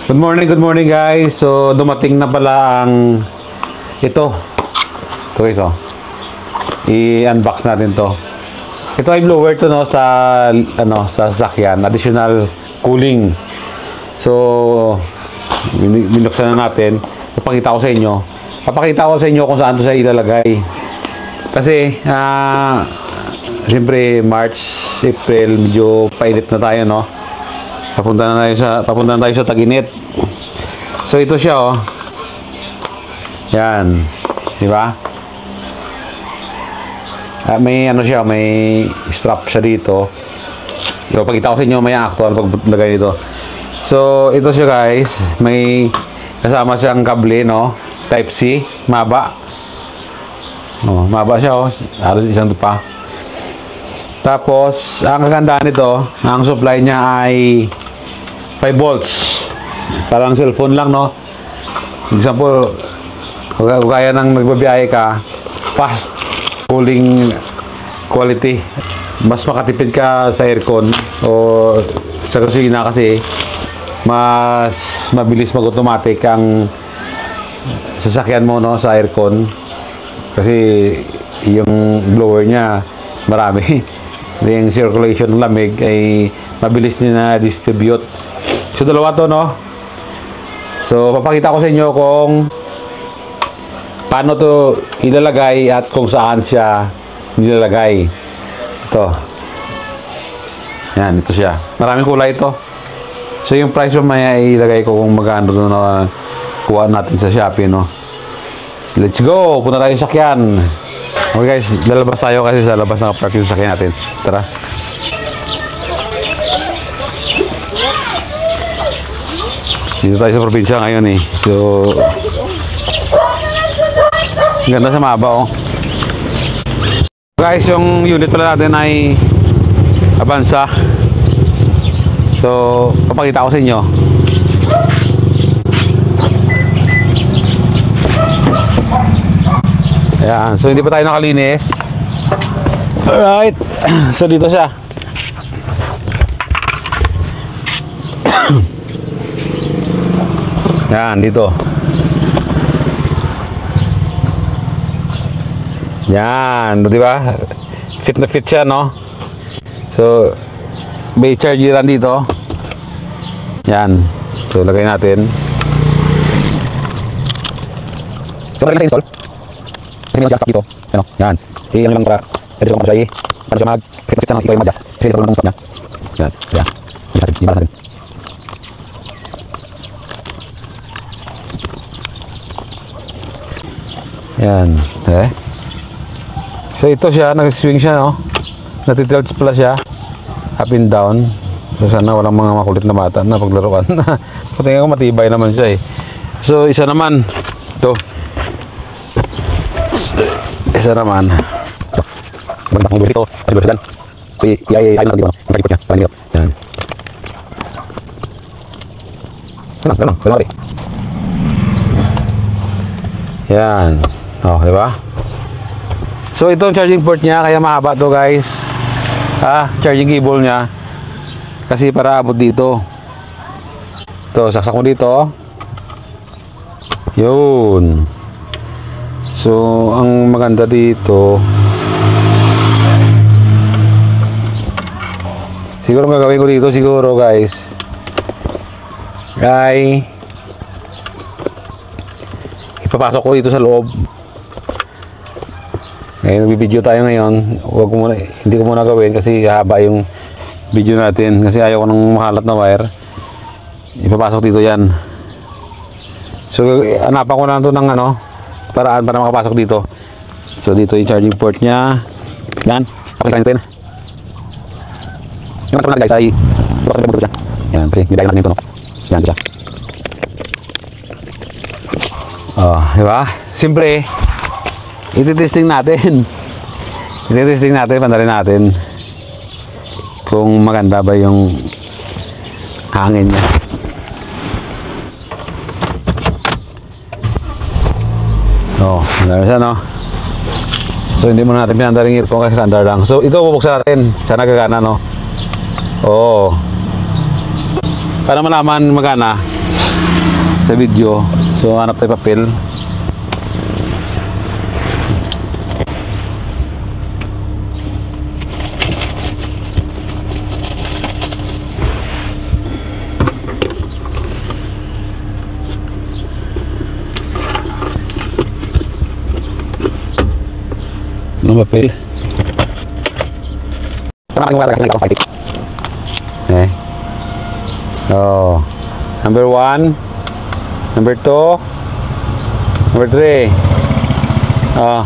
Good morning guys. So dumating na pala ang ito guys, oh. I-unbox natin to. Ito ay blower to, no, sa sasakyan, additional cooling. So binuksan na natin. Papakita ko sa inyo kung saan to sa ilalagay. Kasi siyempre March, April, medyo painit na tayo, no. Papunta na tayo sa tag-init. So ito siya, oh. Yan. Di ba? May ano siya, may strap siya dito. So pagkita ko sa inyo may actual paglagay dito. So ito siya guys, may kasama siyang kable, no, type C, maba. Oh, maba siya, oh. Halos isang pa. Tapos ang kagandahan nito, ang supply niya ay 5 volts. Parang cellphone lang, no. Example, kung kaya nang nagbabiyahe ka, fast cooling quality, mas makatipid ka sa aircon o sa kusina kasi mas mabilis mag-automatic ang sasakyan mo, no, sa aircon kasi yung blower niya marami. Yung circulation ng lamig ay mabilis niya na distribute. So dalawa to, no. So papakita ko sa inyo kung paano to ilalagay at kung saan siya nilalagay. Ito. Yan, ito siya. Maraming kulay ito. So yung price mamaya ilagay ko kung magkano doon na kuha natin sa Shopee, no. Let's go! Punta tayo sa sakyan. Okay guys, lalabas tayo kasi sa labas na park yung sakyan natin. Tara. Dito tayo sa probinsya ngayon, eh. So ganda sa maba, oh. Guys, yung unit pala natin ay Avanza. So papakita ko sa inyo. Ayan, so hindi pa tayo nakalinis. Alright. So dito siya. Yan, dito. Yan, di ba? Fit na fit siya, no? So may chargeran dito. Yan. So lagay natin. So lagay natin install. Hindi mo dito. Ano? Yan. Ano lang para pwede ko mag-play. Ano siya mag-fit na ikaw yung madya. Kasi ito lang ang stop niya. Yan. Yan. Di ba natin? Yan. Eh. So ito siya, nag-swing siya, no? Natitilts pala siya. Up and down. So sana walang mga makulit na bata na paglaruan. Tingnan ko matibay naman siya, eh. So isa naman. Ito. Isa naman. Magandang kong dito. Ay, lusadan. I-ayun lang dito, no? Magkakipot niya. Parang dito. Yan. Ganun. Ganun. Yan. Oh, diba? So ito ang charging port niya, kaya mahaba to guys. Charging cable niya. Kasi para abot dito. Ito, saksak mo dito. Yun. So ang maganda dito, siguro gagawin ko dito siguro guys, ay ipapasok ko dito sa loob. Ngayon nagbibideo tayo ngayon. Hindi ko muna gawin kasi haba yung video natin kasi ayaw ko ng makalat na wire. Ipapasok dito yan. So hanapan ko na ito ng paraan para makapasok dito. So dito yung charging port nya. Yan, pakita natin. Yung guys ay yan, pre, nilayan natin ito, no. Yan siya. Oh, diba? Siyempre ititesting natin. Pandarin natin kung maganda ba yung hangin niya. Oh, maganda siya, no? So hindi mo natin pinandaring earphone kasi standard lang. So ito bubuksan natin. Sana gagana, no? Oo. Para malaman magana, sa video. So hanap tayo papel. Ano papel? Eh. Oh. Number 1, number 2, number 3. Oh.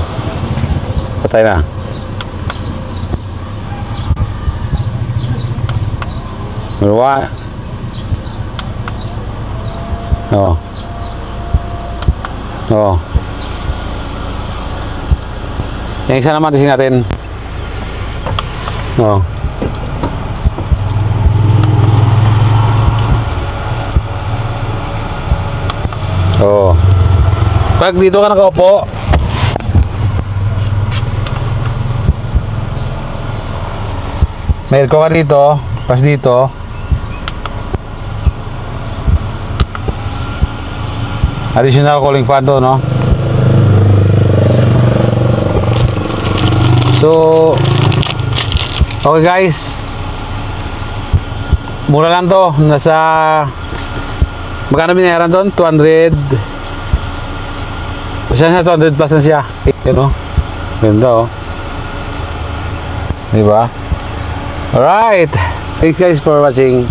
Patay na. Number 1. Oh. Oh. Yang isa naman, tising natin. Oh. Oh. Pag dito ka nakaupo, may aircon ka dito, pas dito. Additional cooling fan doon, no? So, okay guys, mura lang to. Nasa magkano binayaran doon? 200. Siya na 200 plus na siya. Yun, oh. Ganda, oh. Diba? Alright. Thanks guys for watching.